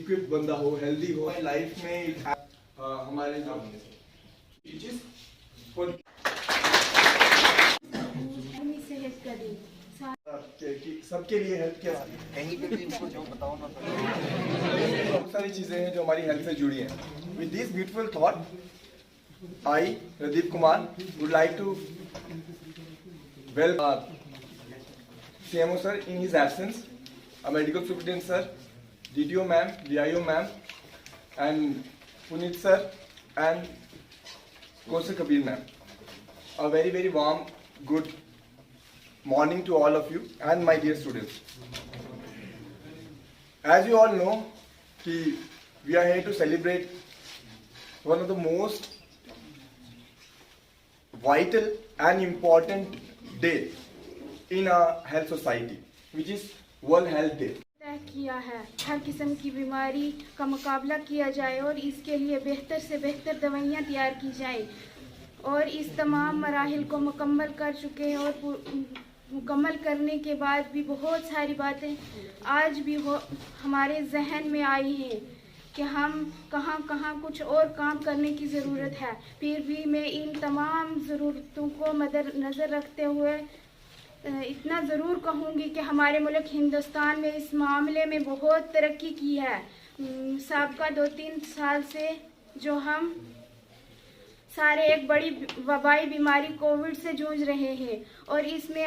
Equip बंदा हो, healthy हो लाइफ में। हमारे जो सबके लिए हेल्थ क्या कहीं पे भी इनको जो बताओ ना, बहुत सारी चीजें हैं जो हमारी हेल्थ से जुड़ी हैं। With this beautiful thought I Pradeep Kumar would like to well CMO sir in his absence, a medical superintendent sir, DTO ma'am, DIO ma'am, and Puneet sir and Kosar Kabir ma'am. A very very warm good morning to all of you and my dear students. As you all know, we are here to celebrate one of the most vital and important day in a health society, which is World Health Day. तय किया है हर किस्म की बीमारी का मुकाबला किया जाए और इसके लिए बेहतर से बेहतर दवाइयाँ तैयार की जाए, और इस तमाम मराहिल को मुकम्मल कर चुके हैं और मुकम्मल करने के बाद भी बहुत सारी बातें आज भी हमारे जहन में आई हैं कि हम कहाँ कुछ और काम करने की ज़रूरत है। फिर भी मैं इन तमाम ज़रूरतों को मद्देनज़र रखते हुए इतना ज़रूर कहूँगी कि हमारे मुल्क हिंदुस्तान में इस मामले में बहुत तरक्की की है। साबिक़ा 2-3 साल से जो हम सारे एक बड़ी वबाई बीमारी कोविड से जूझ रहे हैं, और इसमें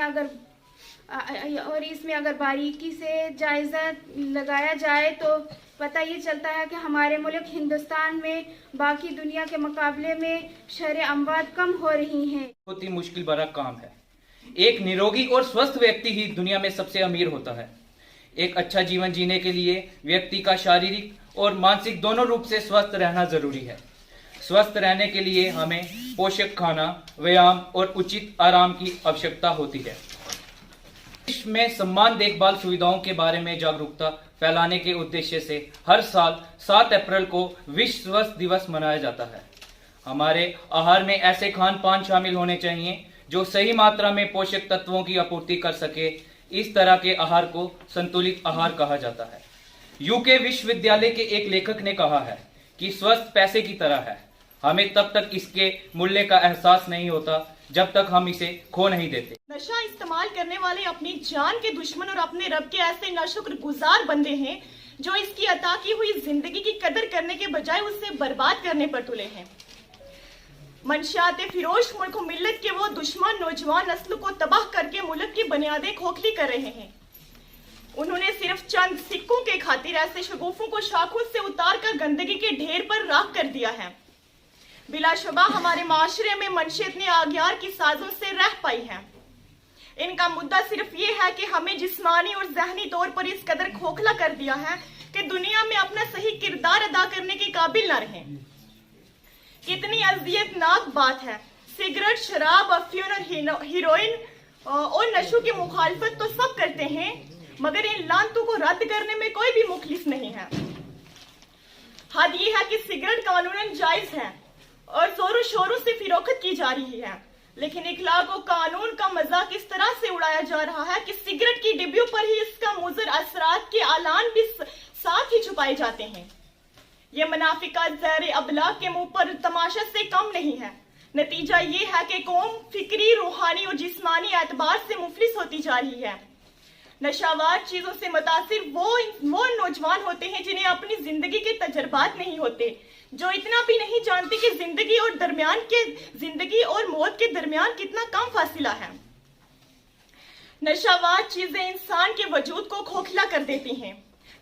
अगर बारीकी से जायज़ा लगाया जाए तो पता ये चलता है कि हमारे मुल्क हिंदुस्तान में बाकी दुनिया के मुकाबले में शरह अमवात कम हो रही हैं। बहुत ही मुश्किल भरा काम है। एक निरोगी और स्वस्थ व्यक्ति ही दुनिया में सबसे अमीर होता है। एक अच्छा जीवन जीने के लिए व्यक्ति का शारीरिक और मानसिक दोनों रूप से स्वस्थ रहना जरूरी है। स्वस्थ रहने के लिए हमें पोषक खाना, व्यायाम और उचित आराम की आवश्यकता होती है। विश्व में सम्मान देखभाल सुविधाओं के बारे में जागरूकता फैलाने के उद्देश्य से हर साल 7 अप्रैल को विश्व स्वास्थ्य दिवस मनाया जाता है। हमारे आहार में ऐसे खान पान शामिल होने चाहिए जो सही मात्रा में पोषक तत्वों की आपूर्ति कर सके। इस तरह के आहार को संतुलित आहार कहा जाता है। यूके विश्वविद्यालय के एक लेखक ने कहा है कि स्वस्थ पैसे की तरह है। हमें तब तक इसके मूल्य का एहसास नहीं होता जब तक हम इसे खो नहीं देते। नशा इस्तेमाल करने वाले अपनी जान के दुश्मन और अपने रब के ऐसे नाशुक्रगुजार बंदे हैं जो इसकी अता की हुई जिंदगी की कदर करने के बजाय उसे बर्बाद करने पर तुले हैं। मंशियाते फिरोश मुल्क मिल्लत के वो दुश्मन नौजवान नस्ल को तबाह करके मुल्क की बुनियादें खोखली कर रहे हैं। उन्होंने सिर्फ चंद सिक्कों के खातिर ऐसे शगुफों को शाखों से उतार कर गंदगी के ढेर पर राख कर दिया है। बिलाशुबा हमारे माशरे में मंशियत ने आग्यार की साजों से रह पाई है। इनका मुद्दा सिर्फ ये है कि हमें जिस्मानी और ज़हनी तौर पर इस कदर खोखला कर दिया है कि दुनिया में अपना सही किरदार अदा करने के काबिल न रहें। कितनी अज़ियतनाक बात है। सिगरेट, शराब, अफीम और हीरोइन और नशों की मुखालफत तो सब करते हैं, मगर इन लानतों को रद्द करने में कोई भी मुखलिस नहीं है। हद ये है कि सिगरेट कानूनन जायज है और जोरों शोरों से फिरोख्त की जा रही है, लेकिन इखलाक और कानून का मजाक इस तरह से उड़ाया जा रहा है कि सिगरेट की डिब्बियों पर ही इसका मुज़र असरात के आलान भी साथ ही छुपाए जाते हैं। ये मुनाफिका ज़हर अबलाग के मुंह पर तमाशा से कम नहीं है। नतीजा ये है कि कौम फिक्री, रूहानी और जिस्मानी एतबार से मुफलिस होती जा रही है। नशावार चीजों से मुतासिर वो नौजवान होते हैं जिन्हें अपनी जिंदगी के तजर्बात नहीं होते, जो इतना भी नहीं जानते कि जिंदगी और मौत के दरमियान कितना कम फासिला है। नशावार चीजें इंसान के वजूद को खोखला कर देती हैं।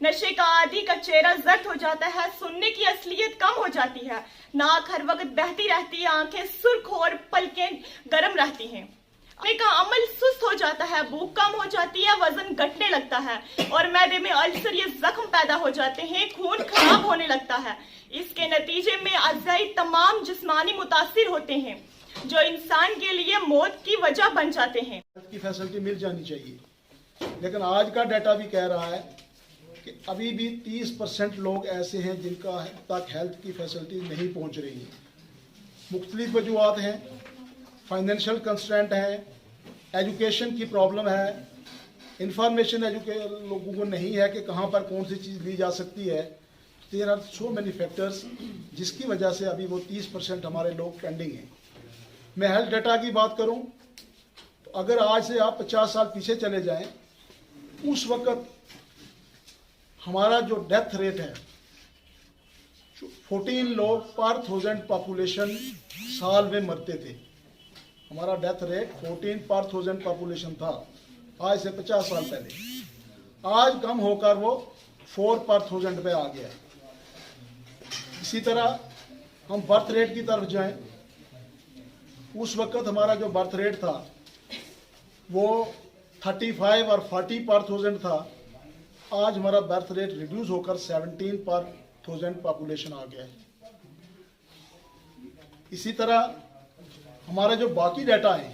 नशे का आदि का चेहरा जर्द हो जाता है, सुनने की असलियत कम हो जाती है, नाक हर वक्त बहती रहती है, आंखें सुर्ख और पलकें गर्म रहती हैं। का अमल सुस्त हो जाता है, भूख कम हो जाती है, वजन घटने लगता है और मैदे में अल्सर या जख्म पैदा हो जाते हैं, खून खराब होने लगता है। इसके नतीजे में अज़ाई तमाम जिस्मानी मुतासिर होते हैं जो इंसान के लिए मौत की वजह बन जाते हैं। की फैसिलिटी मिल जानी चाहिए, लेकिन आज का डाटा भी कह रहा है कि अभी भी 30% लोग ऐसे हैं जिनका तक हेल्थ की फैसिलिटी नहीं पहुंच रही है। मुख्तलिफ वजूहात हैं, फाइनेंशियल कंस्ट्रेंट है, एजुकेशन की प्रॉब्लम है, इंफॉर्मेशन लोगों को नहीं है कि कहाँ पर कौन सी चीज़ ली जा सकती है। There are so many factors जिसकी वजह से अभी वो 30% हमारे लोग पेंडिंग हैं। मैं हेल्थ डाटा की बात करूं तो अगर आज से आप 50 साल पीछे चले जाएं, उस वक्त हमारा जो डेथ रेट है 14 लोग पर 1000 पॉपुलेशन साल में मरते थे। हमारा डेथ रेट 14 पर 1000 पॉपुलेशन था आज से 50 साल पहले। आज कम होकर वो 4 पर 1000 पे आ गया है। इसी तरह हम बर्थ रेट की तरफ जाएं, उस वक्त हमारा जो बर्थ रेट था वो 35 और 40 पर 1000 था। आज हमारा बर्थ रेट रिड्यूस होकर 17 पर 1000 पॉपुलेशन आ गया है। इसी तरह हमारे जो बाकी डाटा हैं,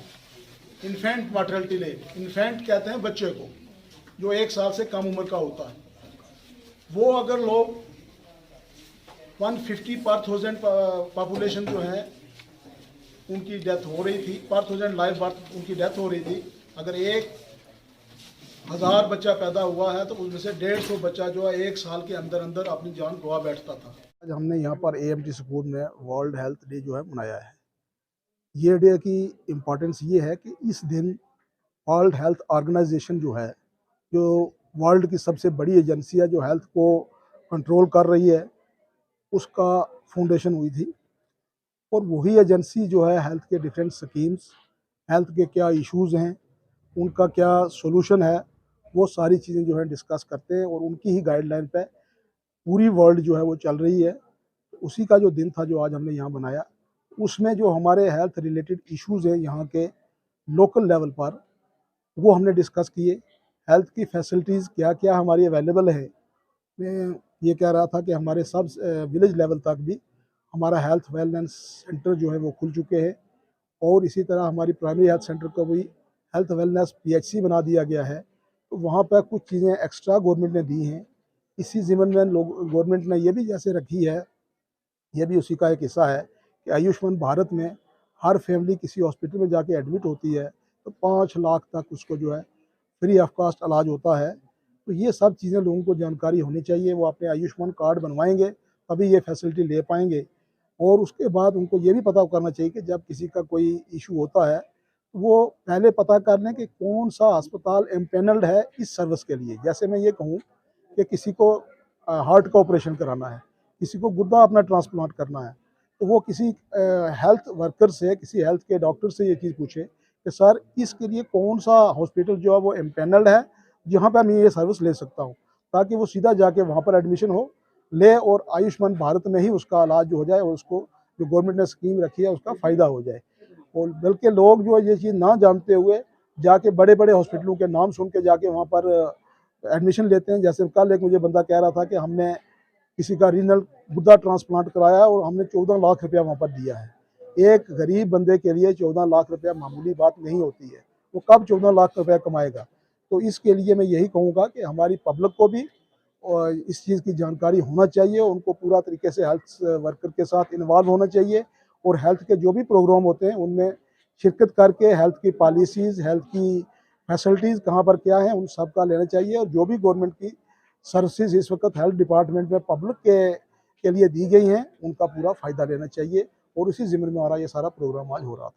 इन्फेंट मॉर्टेलिटी रेट, इन्फेंट कहते हैं बच्चे को जो 1 साल से कम उम्र का होता है, वो अगर लोग 150 पर 1000 पॉपुलेशन जो है उनकी डेथ हो रही थी, पर 1000 लाइव बर्थ उनकी डेथ हो रही थी। अगर 1000 बच्चा पैदा हुआ है तो उसमें से 150 बच्चा जो है 1 साल के अंदर अंदर अपनी जान गवा बैठता था। आज हमने यहाँ पर AMT स्कूल में वर्ल्ड हेल्थ डे जो है मनाया है। ये डे की इम्पोर्टेंस ये है कि इस दिन वर्ल्ड हेल्थ ऑर्गेनाइजेशन जो है, जो वर्ल्ड की सबसे बड़ी एजेंसी है जो हेल्थ को कंट्रोल कर रही है, उसका फाउंडेशन हुई थी। और वही एजेंसी जो है हेल्थ के डिफरेंट स्कीम्स, हेल्थ के क्या इश्यूज़ हैं, उनका क्या सोल्यूशन है, वो सारी चीज़ें जो है डिस्कस करते हैं और उनकी ही गाइडलाइन पे पूरी वर्ल्ड जो है वो चल रही है। उसी का जो दिन था जो आज हमने यहाँ बनाया, उसमें जो हमारे हेल्थ रिलेटेड इश्यूज़ हैं यहाँ के लोकल लेवल पर, वो हमने डिस्कस किए। हेल्थ की फैसिलिटीज़ क्या क्या हमारी अवेलेबल है। मैं ये कह रहा था कि हमारे सब विलेज लेवल तक भी हमारा हेल्थ वेलनेस सेंटर जो है वो खुल चुके हैं और इसी तरह हमारी प्राइमरी हेल्थ सेंटर को भी हेल्थ वेलनेस PHC बना दिया गया है। तो वहाँ पर कुछ चीज़ें एक्स्ट्रा गवर्नमेंट ने दी हैं। इसी ज़िम्मे में लोग गवर्नमेंट ने ये भी जैसे रखी है, ये भी उसी का एक हिस्सा है कि आयुष्मान भारत में हर फैमिली किसी हॉस्पिटल में जाके एडमिट होती है तो 5 लाख तक उसको जो है फ्री ऑफ कॉस्ट इलाज होता है। तो ये सब चीज़ें लोगों को जानकारी होनी चाहिए। वो अपने आयुष्मान कार्ड बनवाएंगे तभी ये फैसिलिटी ले पाएंगे। और उसके बाद उनको ये भी पता करना चाहिए कि जब किसी का कोई इशू होता है तो वो पहले पता कर लें कि कौन सा अस्पताल एम्पेनल्ड है इस सर्विस के लिए। जैसे मैं ये कहूँ कि किसी को हार्ट का ऑपरेशन कराना है, किसी को गुर्दा अपना ट्रांसप्लांट करना है, तो वो किसी हेल्थ वर्कर से, किसी हेल्थ के डॉक्टर से ये चीज़ पूछे कि सर इसके लिए कौन सा हॉस्पिटल जो है वो एम्पेनल्ड है जहाँ पर मैं ये सर्विस ले सकता हूँ, ताकि वो सीधा जाके वहाँ पर एडमिशन हो ले और आयुष्मान भारत में ही उसका इलाज जो हो जाए और उसको जो गवर्नमेंट ने स्कीम रखी है उसका फ़ायदा हो जाए। और बल्कि लोग जो ये चीज़ ना जानते हुए जाके बड़े बड़े हॉस्पिटलों के नाम सुन के जाके वहाँ पर एडमिशन लेते हैं। जैसे कल एक मुझे बंदा कह रहा था कि हमने किसी का रीनल गुर्दा ट्रांसप्लांट कराया और हमने 14 लाख रुपया वहाँ पर दिया है। एक गरीब बंदे के लिए 14 लाख रुपया मामूली बात नहीं होती है। वो कब 14 लाख रुपया कमाएगा। तो इसके लिए मैं यही कहूँगा कि हमारी पब्लिक को भी और इस चीज़ की जानकारी होना चाहिए, उनको पूरा तरीके से हेल्थ वर्कर के साथ इन्वॉल्व होना चाहिए और हेल्थ के जो भी प्रोग्राम होते हैं उनमें शिरकत करके हेल्थ की पॉलिसीज़, हेल्थ की फैसिलिटीज़ कहाँ पर क्या है उन सब का लेना चाहिए। और जो भी गवर्नमेंट की सर्विसेज इस वक्त हेल्थ डिपार्टमेंट में पब्लिक के लिए दी गई हैं उनका पूरा फ़ायदा लेना चाहिए। और उसी ज़िम्मे में हमारा ये सारा प्रोग्राम आज हो रहा था।